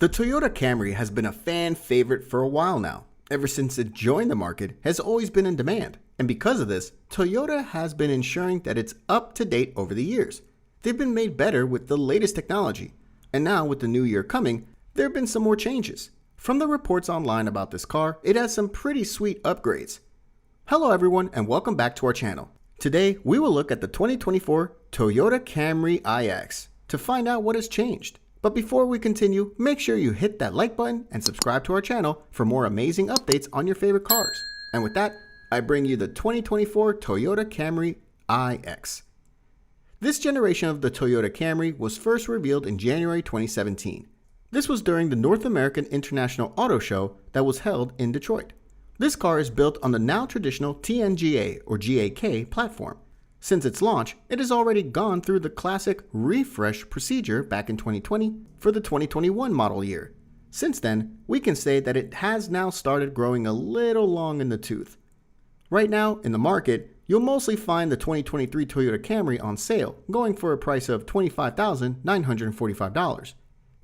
The Toyota Camry has been a fan favorite for a while now. Ever since it joined the market, it has always been in demand. And because of this, Toyota has been ensuring that it's up to date over the years. They've been made better with the latest technology. And now with the new year coming, there have been some more changes. From the reports online about this car, it has some pretty sweet upgrades. Hello everyone and welcome back to our channel. Today, we will look at the 2024 Toyota Camry iX to find out what has changed. But before we continue, make sure you hit that like button and subscribe to our channel for more amazing updates on your favorite cars. And with that, I bring you the 2024 Toyota Camry iX. This generation of the Toyota Camry was first revealed in January 2017. This was during the North American International Auto Show that was held in Detroit. This car is built on the now traditional TNGA or GAK platform. Since its launch, it has already gone through the classic refresh procedure back in 2020 for the 2021 model year. Since then, we can say that it has now started growing a little long in the tooth. Right now, in the market, you'll mostly find the 2023 Toyota Camry on sale, going for a price of $25,945.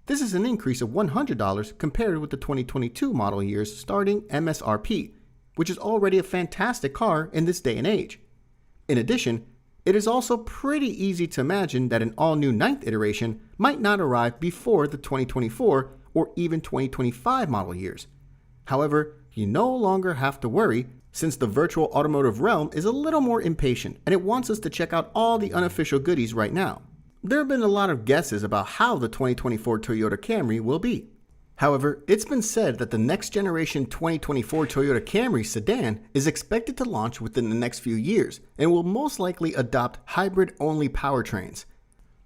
This is an increase of $100 compared with the 2022 model year's starting MSRP, which is already a fantastic car in this day and age. In addition, it is also pretty easy to imagine that an all-new 9th iteration might not arrive before the 2024 or even 2025 model years. However, you no longer have to worry since the virtual automotive realm is a little more impatient and it wants us to check out all the unofficial goodies right now. There have been a lot of guesses about how the 2024 Toyota Camry will be. However, it's been said that the next generation 2024 Toyota Camry sedan is expected to launch within the next few years and will most likely adopt hybrid-only powertrains.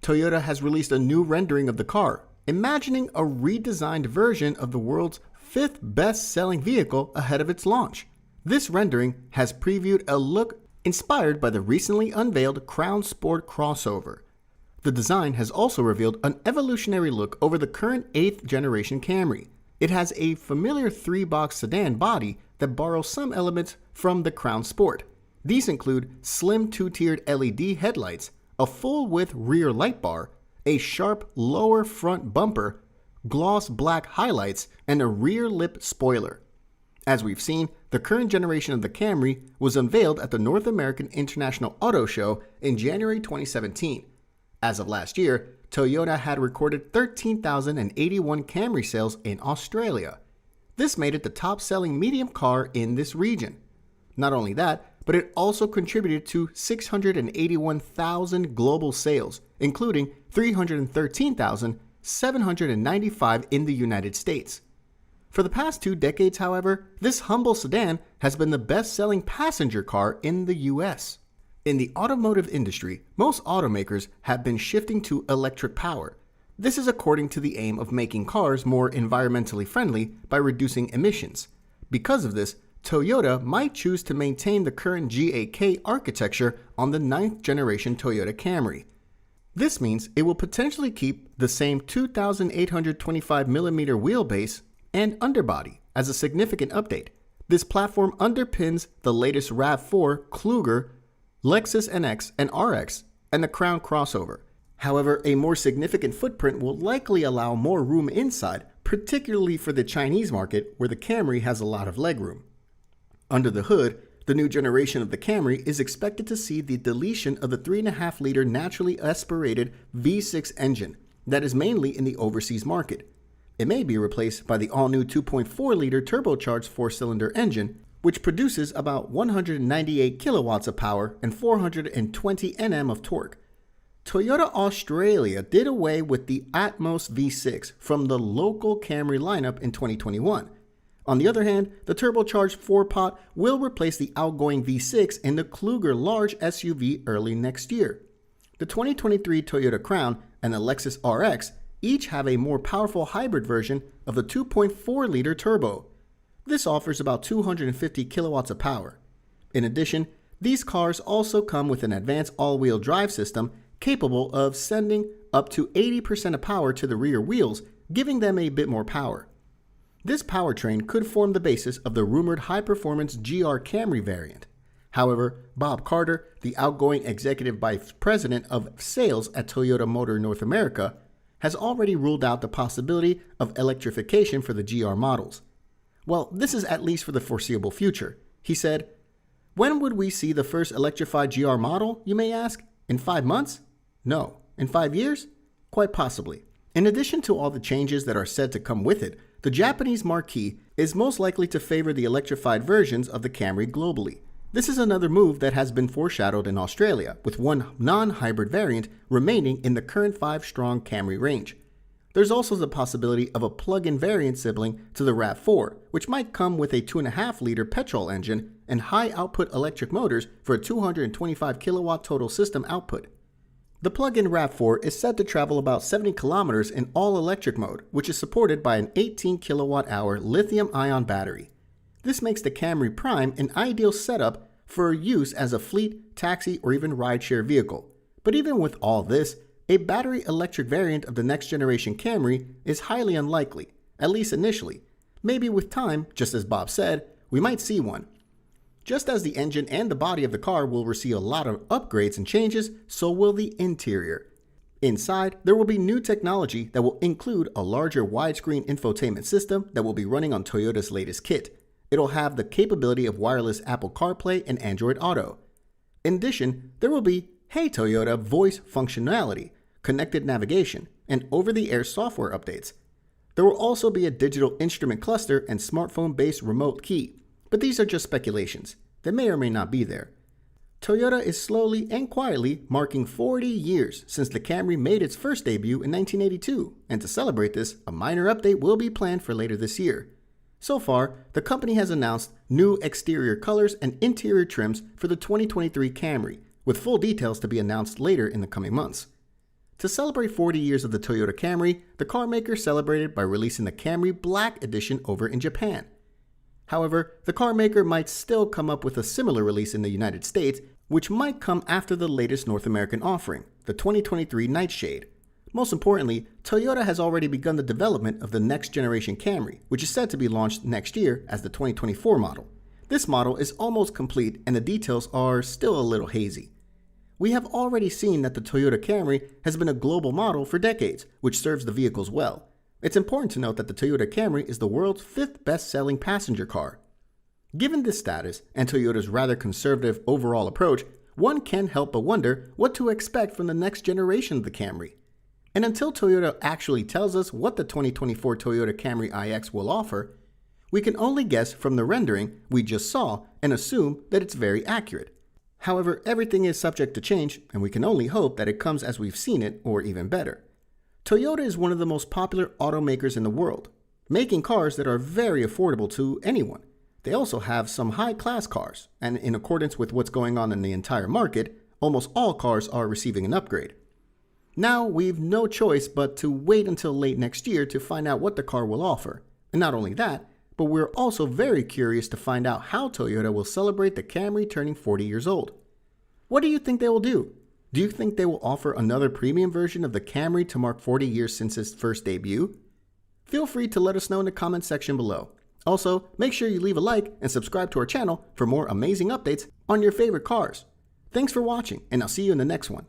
Toyota has released a new rendering of the car, imagining a redesigned version of the world's 5th best-selling vehicle ahead of its launch. This rendering has previewed a look inspired by the recently unveiled Crown Sport crossover. The design has also revealed an evolutionary look over the current 8th generation Camry. It has a familiar 3-box sedan body that borrows some elements from the Crown Sport. These include slim 2-tiered LED headlights, a full-width rear light bar, a sharp lower front bumper, gloss black highlights, and a rear lip spoiler. As we've seen, the current generation of the Camry was unveiled at the North American International Auto Show in January 2017. As of last year, Toyota had recorded 13,081 Camry sales in Australia. This made it the top-selling medium car in this region. Not only that, but it also contributed to 681,000 global sales, including 313,795 in the United States. For the past 2 decades, however, this humble sedan has been the best-selling passenger car in the US. In the automotive industry, most automakers have been shifting to electric power. This is according to the aim of making cars more environmentally friendly by reducing emissions. Because of this, Toyota might choose to maintain the current GAK architecture on the 9th generation Toyota Camry. This means it will potentially keep the same 2,825mm wheelbase and underbody as a significant update. This platform underpins the latest RAV4 Kluger, Lexus NX and RX, and the Crown crossover. However, a more significant footprint will likely allow more room inside, particularly for the Chinese market where the Camry has a lot of legroom. Under the hood, the new generation of the Camry is expected to see the deletion of the 3.5-liter naturally aspirated V6 engine that is mainly in the overseas market. It may be replaced by the all-new 2.4-liter turbocharged 4-cylinder engine, which produces about 198 kilowatts of power and 420 Nm of torque. Toyota Australia did away with the Atmos V6 from the local Camry lineup in 2021. On the other hand, the turbocharged 4-pot will replace the outgoing V6 in the Kluger large SUV early next year. The 2023 Toyota Crown and the Lexus RX each have a more powerful hybrid version of the 2.4-liter turbo. This offers about 250 kilowatts of power. In addition, these cars also come with an advanced all-wheel drive system capable of sending up to 80% of power to the rear wheels, giving them a bit more power. This powertrain could form the basis of the rumored high-performance GR Camry variant. However, Bob Carter, the outgoing executive vice president of sales at Toyota Motor North America, has already ruled out the possibility of electrification for the GR models. Well, this is at least for the foreseeable future. He said, "When would we see the first electrified GR model, you may ask? In 5 months? No. In 5 years? Quite possibly." In addition to all the changes that are said to come with it, the Japanese marquee is most likely to favor the electrified versions of the Camry globally. This is another move that has been foreshadowed in Australia, with one non-hybrid variant remaining in the current 5-strong Camry range. There's also the possibility of a plug-in variant sibling to the RAV4, which might come with a 2.5-liter petrol engine and high-output electric motors for a 225 kilowatt total system output. The plug-in RAV4 is said to travel about 70 kilometers in all-electric mode, which is supported by an 18 kilowatt-hour lithium-ion battery. This makes the Camry Prime an ideal setup for use as a fleet, taxi, or even rideshare vehicle. But even with all this, a battery electric variant of the next generation Camry is highly unlikely, at least initially. Maybe with time, just as Bob said, we might see one. Just as the engine and the body of the car will receive a lot of upgrades and changes, so will the interior. Inside, there will be new technology that will include a larger widescreen infotainment system that will be running on Toyota's latest kit. It'll have the capability of wireless Apple CarPlay and Android Auto. In addition, there will be Hey Toyota voice functionality, connected navigation, and over-the-air software updates. There will also be a digital instrument cluster and smartphone-based remote key, but these are just speculations. They may or may not be there. Toyota is slowly and quietly marking 40 years since the Camry made its first debut in 1982, and to celebrate this, a minor update will be planned for later this year. So far, the company has announced new exterior colors and interior trims for the 2023 Camry, with full details to be announced later in the coming months. To celebrate 40 years of the Toyota Camry, the carmaker celebrated by releasing the Camry Black Edition over in Japan. However, the carmaker might still come up with a similar release in the United States, which might come after the latest North American offering, the 2023 Nightshade. Most importantly, Toyota has already begun the development of the next generation Camry, which is said to be launched next year as the 2024 model. This model is almost complete and the details are still a little hazy. We have already seen that the Toyota Camry has been a global model for decades, which serves the vehicles well. It's important to note that the Toyota Camry is the world's 5th best-selling passenger car. Given this status and Toyota's rather conservative overall approach, one can't help but wonder what to expect from the next generation of the Camry. And until Toyota actually tells us what the 2024 Toyota Camry iX will offer, we can only guess from the rendering we just saw and assume that it's very accurate. However, everything is subject to change, and we can only hope that it comes as we've seen it, or even better. Toyota is one of the most popular automakers in the world, making cars that are very affordable to anyone. They also have some high-class cars, and in accordance with what's going on in the entire market, almost all cars are receiving an upgrade. Now, we've no choice but to wait until late next year to find out what the car will offer. And not only that, but we're also very curious to find out how Toyota will celebrate the Camry turning 40 years old. What do you think they will do? Do you think they will offer another premium version of the Camry to mark 40 years since its first debut? Feel free to let us know in the comments section below. Also, make sure you leave a like and subscribe to our channel for more amazing updates on your favorite cars. Thanks for watching, and I'll see you in the next one.